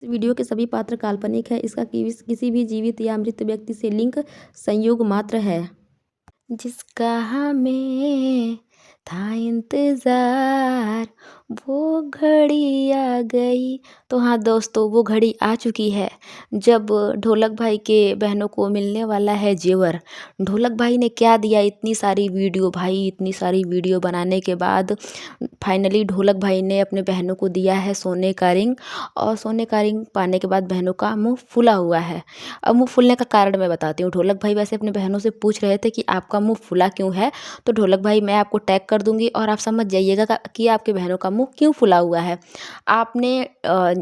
Video के सभी पात्र काल्पनिक हैं। इसका किसी भी जीवित या मृत व्यक्ति से लिंक संयोग मात्र है। जिसका हमें था इंतजार, वो घड़ी आ गई। तो हाँ दोस्तों, वो घड़ी आ चुकी है जब ढोलक भाई के बहनों को मिलने वाला है जेवर। ढोलक भाई ने क्या दिया, इतनी सारी वीडियो भाई, इतनी सारी वीडियो बनाने के बाद फाइनली ढोलक भाई ने अपने बहनों को दिया है सोने का रिंग। और सोने का रिंग पाने के बाद बहनों का मुंह फुला हुआ है। अब मुंह फुलने का कारण मैं बताती हूँ। ढोलक भाई वैसे अपने बहनों से पूछ रहे थे कि आपका मुंह फुला क्यों है। तो ढोलक भाई, मैं आपको टैग कर दूंगी और आप समझ जाइएगा कि आपके बहनों का मुंह क्यों फुला हुआ है। आपने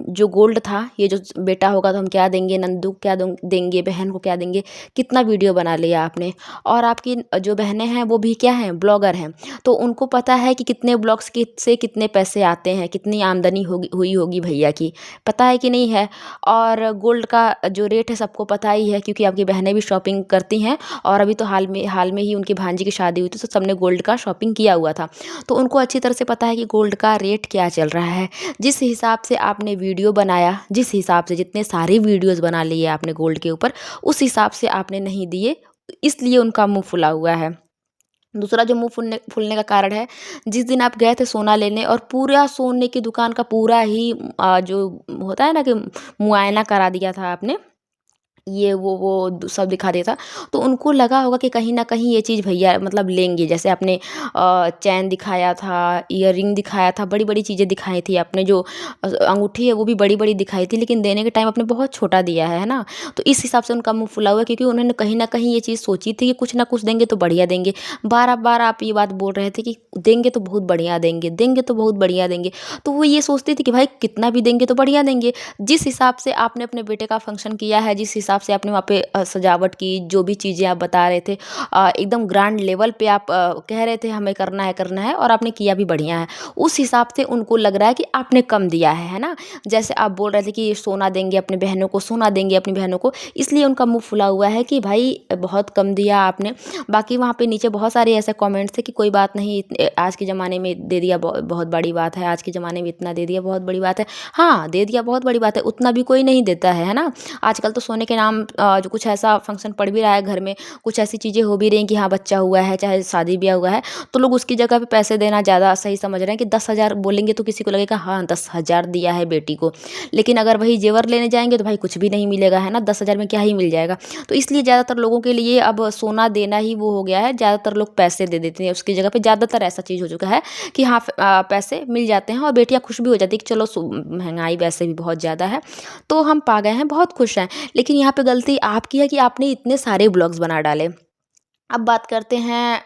जो गोल्ड था, ये जो बेटा होगा तो हम क्या देंगे, नंदू क्या देंगे, बहन को क्या देंगे, कितना वीडियो बना लिया आपने। और आपकी जो बहनें हैं वो भी क्या हैं, ब्लॉगर हैं। तो उनको पता है कि कितने ब्लॉग्स से कितने पैसे आते हैं, कितनी आमदनी हुई होगी भैया की, पता है कि नहीं है। और गोल्ड का जो रेट है सबको पता ही है, क्योंकि आपकी बहनें भी शॉपिंग करती हैं। और अभी तो हाल में ही उनकी भांजी की शादी हुई थी, तो सबने गोल्ड का शॉपिंग किया हुआ था। तो उनको अच्छी तरह से पता है कि गोल्ड का रेट क्या चल रहा है। जिस हिसाब से आपने वीडियो बनाया, जिस हिसाब से जितने सारे वीडियोज़ बना लिए आपने गोल्ड के ऊपर, उस हिसाब से आपने नहीं दिए, इसलिए उनका मुंह फुला हुआ है। दूसरा जो मुंह फूलने का कारण है, जिस दिन आप गए थे सोना लेने और पूरा सोने की दुकान का पूरा ही जो होता है ना कि मुआयना करा दिया था आपने, ये वो सब दिखा दिया था। तो उनको लगा होगा कि कहीं न कहीं ये चीज़ भैया मतलब लेंगे। जैसे आपने चैन दिखाया था, इयररिंग दिखाया था, बड़ी-बड़ी चीज़ें दिखाई थी। आपने जो अंगूठी है वो भी बड़ी-बड़ी दिखाई थी, लेकिन देने के टाइम आपने बहुत छोटा दिया है ना? तो इस हिसाब से उनका मुँह फुला हुआ है, क्योंकि उन्होंने कहीं न कहीं ये चीज़ सोची थी कि कुछ ना कुछ देंगे तो बढ़िया देंगे। बार-बार आप ये बात बोल रहे थे कि देंगे तो बहुत बढ़िया देंगे, देंगे तो बहुत बढ़िया देंगे। तो वो ये सोचती थी कि भाई कितना भी देंगे तो बढ़िया देंगे। जिस हिसाब से आपने अपने बेटे का फंक्शन किया है, जिस हिसाब से आपने वहाँ पे सजावट की, जो भी चीज़ें आप बता रहे थे, एकदम ग्रैंड लेवल पे आप कह रहे थे हमें करना है, और आपने किया भी बढ़िया है। उस हिसाब से उनको लग रहा है कि आपने कम दिया है ना? जैसे आप बोल रहे थे कि सोना देंगे अपनी बहनों को, सोना देंगे अपनी बहनों को, इसलिए उनका मुँह फुला हुआ है कि भाई बहुत कम दिया आपने। बाकी वहाँ पे नीचे बहुत सारे ऐसे कमेंट्स थे कि कोई बात नहीं, आज के ज़माने में दे दिया बहुत बड़ी बात है, आज के ज़माने में इतना दे दिया बहुत बड़ी बात है। हाँ, दे दिया बहुत बड़ी बात है, उतना भी कोई नहीं देता है ना? आजकल तो सोने के नाम जो कुछ ऐसा फंक्शन पड़ भी रहा है घर में, कुछ ऐसी चीज़ें हो भी रही हैं कि हाँ, बच्चा हुआ है, चाहे शादी-ब्याह हुआ है, तो लोग उसकी जगह पे पैसे देना ज़्यादा सही समझ रहे हैं कि 10,000 बोलेंगे तो किसी को लगेगा हाँ, 10,000 दिया है बेटी को। लेकिन अगर वही ज़ेवर लेने जाएँगे तो भाई कुछ भी नहीं मिलेगा, है ना? 10,000 में क्या ही मिल जाएगा? तो इसलिए ज़्यादातर लोगों के लिए अब सोना देना ही वो हो गया है, ज़्यादातर लोग पैसे दे देते हैं उसकी जगह पे। ज़्यादातर ऐसा चीज़ हो चुका है कि हाँ, पैसे मिल जाते हैं और बेटियाँ खुश भी हो जाती हैं कि चलो महँगाई वैसे भी बहुत ज़्यादा है, तो हम पा गए हैं, बहुत खुश हैं। लेकिन यहाँ पे गलती आपकी है कि आपने इतने सारे ब्लॉग्स बना डाले। अब बात करते हैं,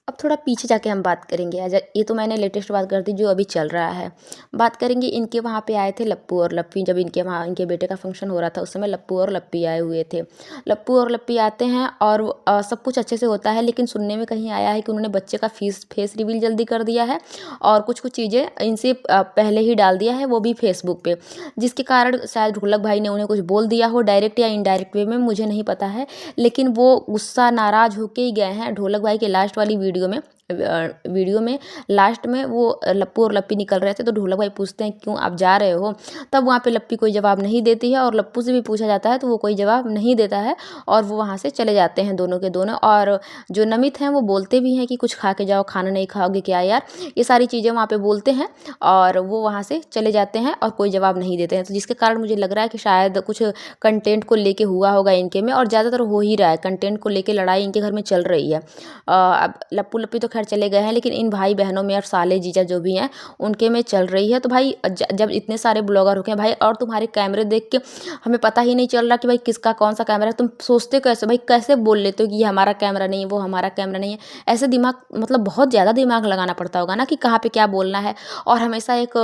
अब थोड़ा पीछे जाके हम बात करेंगे। ये तो मैंने लेटेस्ट बात कर दी जो अभी चल रहा है। बात करेंगे, इनके वहाँ पे आए थे लप्पू और लप्पी, जब इनके वहाँ इनके बेटे का फंक्शन हो रहा था उस समय लप्पू और लप्पी आए हुए थे। लप्पू और लप्पी आते हैं और सब कुछ अच्छे से होता है, लेकिन सुनने में कहीं आया है कि उन्होंने बच्चे का फेस रिवील जल्दी कर दिया है और कुछ-कुछ चीज़ें इनसे पहले ही डाल दिया है, वो भी फेसबुक पे। जिसके कारण शायद ढोलक भाई ने उन्हें कुछ बोल दिया हो, डायरेक्ट या इनडायरेक्ट वे में, मुझे नहीं पता है। लेकिन वो गुस्सा नाराज़ होके ही गए हैं। ढोलक भाई के लास्ट वाली वीडियो में लास्ट में वो लप्पू और लप्पी निकल रहे थे, तो ढोलक भाई पूछते हैं क्यों आप जा रहे हो? तब वहाँ पे लप्पी कोई जवाब नहीं देती है और लप्पू से भी पूछा जाता है तो वो कोई जवाब नहीं देता है और वो वहाँ से चले जाते हैं दोनों के दोनों। और जो नमित हैं वो बोलते भी हैं कि कुछ खा के जाओ, खाना नहीं खाओगे क्या यार? ये सारी चीज़ें वहाँ पे बोलते हैं और वो वहाँ से चले जाते हैं और कोई जवाब नहीं देते हैं। तो जिसके कारण मुझे लग रहा है कि शायद कुछ कंटेंट को लेके हुआ होगा इनके में, और ज़्यादातर हो ही रहा है, कंटेंट को लेके लड़ाई इनके घर में चल रही है। अब लप्पू लप्पी तो खैर चले गए हैं, लेकिन इन भाई बहनों में और साले जीजा जो भी हैं उनके में चल रही है। तो भाई जब इतने सारे ब्लॉगर हो गए भाई, और तुम्हारे कैमरे देख के हमें पता ही नहीं चल रहा कि भाई किसका कौन सा कैमरा है। तुम सोचते कैसे भाई, कैसे बोल लेते हो कि ये हमारा कैमरा नहीं है, वो हमारा कैमरा नहीं है? ऐसे दिमाग, मतलब बहुत ज़्यादा दिमाग लगाना पड़ता होगा ना कि कहाँ पे क्या बोलना है। और हमेशा एक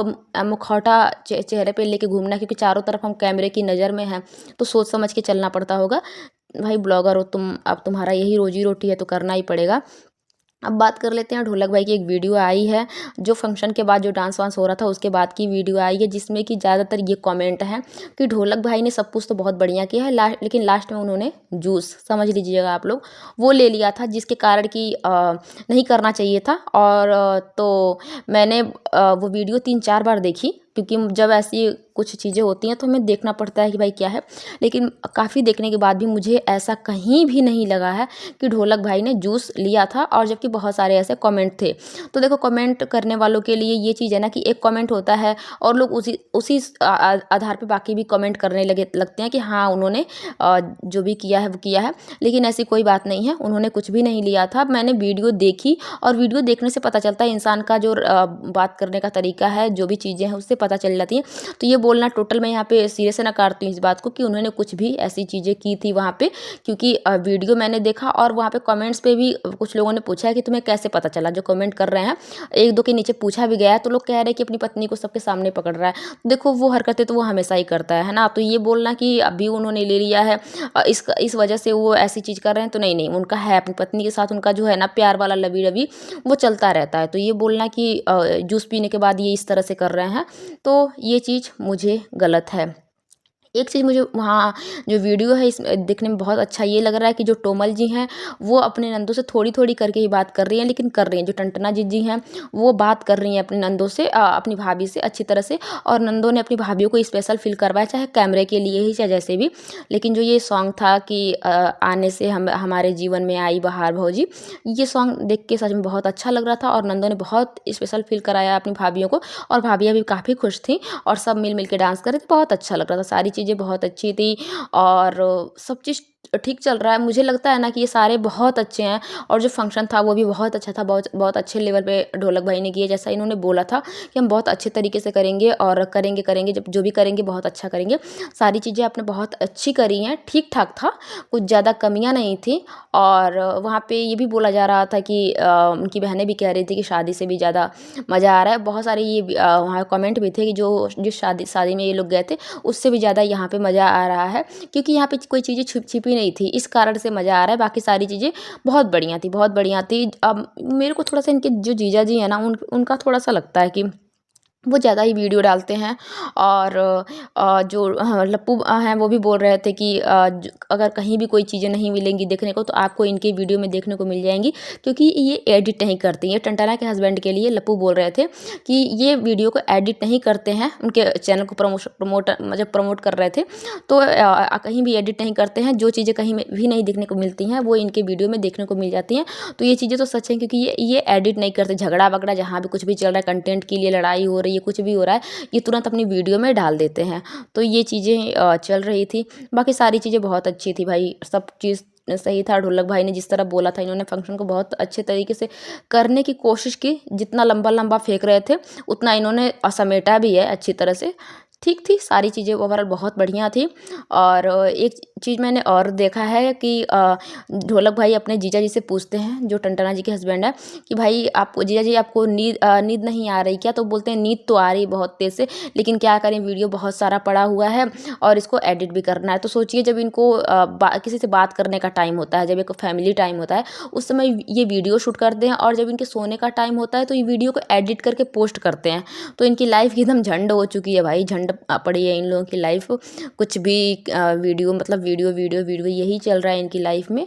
मुखौटा चेहरे पे लेके घूमना, क्योंकि चारों तरफ हम कैमरे की नज़र में हैं, तो सोच समझ के चलना पड़ता होगा। भाई ब्लॉगर हो तुम, अब तुम्हारा यही रोजी रोटी है तो करना ही पड़ेगा। अब बात कर लेते हैं, ढोलक भाई की एक वीडियो आई है जो फंक्शन के बाद जो डांस वांस हो रहा था उसके बाद की वीडियो आई है, जिसमें कि ज़्यादातर ये कमेंट हैं कि ढोलक भाई ने सब कुछ तो बहुत बढ़िया किया है, लेकिन लास्ट में उन्होंने जूस, समझ लीजिएगा आप लोग, वो ले लिया था, जिसके कारण कि नहीं करना चाहिए था। और तो मैंने वो वीडियो 3-4 बार देखी, क्योंकि जब ऐसी कुछ चीज़ें होती हैं तो हमें देखना पड़ता है कि भाई क्या है। लेकिन काफ़ी देखने के बाद भी मुझे ऐसा कहीं भी नहीं लगा है कि ढोलक भाई ने जूस लिया था, और जबकि बहुत सारे ऐसे कमेंट थे। तो देखो, कमेंट करने वालों के लिए ये चीज़ है ना कि एक कमेंट होता है और लोग उसी उसी आधार पे बाकी भी कमेंट करने लगते हैं कि हाँ, उन्होंने जो भी किया है वो किया है। लेकिन ऐसी कोई बात नहीं है, उन्होंने कुछ भी नहीं लिया था। मैंने वीडियो देखी, और वीडियो देखने से पता चलता है इंसान का जो बात करने का तरीका है, जो भी चीज़ें हैं उससे पता चल जाती हैं। तो ये बोलना टोटल मैं यहाँ पे सिरे से नकारती हूँ इस बात को कि उन्होंने कुछ भी ऐसी चीज़ें की थी वहाँ पे, क्योंकि वीडियो मैंने देखा और वहाँ पे कमेंट्स पे भी कुछ लोगों ने पूछा है कि तुम्हें कैसे पता चला, जो कमेंट कर रहे हैं। एक दो के नीचे पूछा भी गया है तो लोग कह रहे हैं कि अपनी पत्नी को सबके सामने पकड़ रहा है। देखो, वो हरकतें तो वो हमेशा ही करता है ना। तो ये बोलना कि अभी उन्होंने ले लिया है इस वजह से वो ऐसी चीज़ कर रहे हैं, तो नहीं नहीं, उनका है अपनी पत्नी के साथ उनका जो है ना प्यार वाला लवी रवि वो चलता रहता है। तो ये बोलना कि जूस पीने के बाद ये इस तरह से कर रहे हैं, तो ये चीज़ मुझे गलत है। एक चीज़ मुझे वहाँ जो वीडियो है इसमें देखने में बहुत अच्छा ये लग रहा है कि जो टोमल जी हैं वो अपने नंदों से थोड़ी-थोड़ी करके ही बात कर रही हैं, लेकिन कर रही हैं। जो टंटना जी हैं वो बात कर रही हैं अपनी नंदों से, अपनी भाभी से अच्छी तरह से, और नंदों ने अपनी भाभियों को स्पेशल फ़ील करवाया, चाहे कैमरे के लिए ही चाहे जैसे भी। लेकिन जो ये सॉन्ग था कि आने से हम हमारे जीवन में आई बहार भौजी, ये सॉन्ग देख के सच में बहुत अच्छा लग रहा था, और नंदों ने बहुत स्पेशल फ़ील कराया अपनी भाभियों को, और भाभियाँ भी काफ़ी खुश थीं और सब मिल-मिल के डांस कर रहे थे। बहुत अच्छा लग रहा था, सारी चीज़ें बहुत अच्छी थी, और सब चीज़ ठीक चल रहा है। मुझे लगता है ना कि ये सारे बहुत अच्छे हैं, और जो फंक्शन था वो भी बहुत अच्छा था। बहुत बहुत अच्छे लेवल पे ढोलक भाई ने किया, जैसा इन्होंने बोला था कि हम बहुत अच्छे तरीके से करेंगे, और करेंगे जब जो भी करेंगे बहुत अच्छा करेंगे। सारी चीज़ें आपने बहुत अच्छी करी हैं, ठीक-ठाक था, कुछ ज़्यादा कमियाँ नहीं थी। और वहाँ पे ये भी बोला जा रहा था कि उनकी बहनें भी कह रही थी कि शादी से भी ज़्यादा मज़ा आ रहा है। बहुत सारे ये वहाँ कमेंट भी थे कि जो जिस शादी में ये लोग गए थे उससे भी ज़्यादा यहाँ पे मज़ा आ रहा है, क्योंकि यहाँ पे कोई चीज़ें छिपी नहीं थी, इस कारण से मज़ा आ रहा है। बाकी सारी चीज़ें बहुत बढ़िया थी, बहुत बढ़िया थी। अब मेरे को थोड़ा-सा इनके जो जीजा जी हैं ना उनका थोड़ा-सा लगता है कि वो ज़्यादा ही वीडियो डालते हैं, और जो लप्पू हैं वो भी बोल रहे थे कि अगर कहीं भी कोई चीज़ें नहीं मिलेंगी देखने को तो आपको इनके वीडियो में देखने को मिल जाएंगी, क्योंकि ये एडिट नहीं करते। ये टंटाना के हस्बैंड के लिए लप्पू बोल रहे थे कि ये वीडियो को एडिट नहीं करते हैं, उनके चैनल को प्रमोट कर रहे थे। तो कहीं भी एडिट नहीं करते हैं, जो चीज़ें कहीं में भी नहीं देखने को मिलती हैं वो इनके वीडियो में देखने को मिल जाती हैं। तो ये चीज़ें तो सच हैं, क्योंकि ये एडिट नहीं करते। झगड़ा वगड़ा जहाँ भी कुछ भी चल रहा है, कंटेंट के लिए लड़ाई हो रही है, कुछ भी हो रहा है, ये तुरंत अपनी वीडियो में डाल देते हैं। तो ये चीज़ें चल रही थी। बाकी सारी चीज़ें बहुत अच्छी थी भाई, सब चीज़ सही था। ढोलक भाई ने जिस तरह बोला था, इन्होंने फंक्शन को बहुत अच्छे तरीके से करने की कोशिश की। जितना लंबा फेंक रहे थे उतना इन्होंने समेटा भी है अच्छी तरह से। ठीक थी सारी चीज़ें, ओवरऑल बहुत बढ़िया थी। और एक चीज़ मैंने और देखा है कि ढोलक भाई अपने जीजा जी से पूछते हैं, जो टंटना जी के हस्बैंड है, कि भाई आपको जीजा जी आपको नींद नहीं आ रही क्या? तो बोलते हैं नींद तो आ रही बहुत तेज़ से, लेकिन क्या करें, वीडियो बहुत सारा पड़ा हुआ है और इसको एडिट भी करना है। तो सोचिए, जब इनको किसी से बात करने का टाइम होता है, जब एक फैमिली टाइम होता है, उस समय ये वीडियो शूट करते हैं, और जब इनके सोने का टाइम होता है तो ये वीडियो को एडिट करके पोस्ट करते हैं। तो इनकी लाइफ एकदम झंड हो चुकी है भाई, झंड पड़ी है इन लोगों की लाइफ। कुछ भी वीडियो मतलब वीडियो यही चल रहा है इनकी लाइफ में।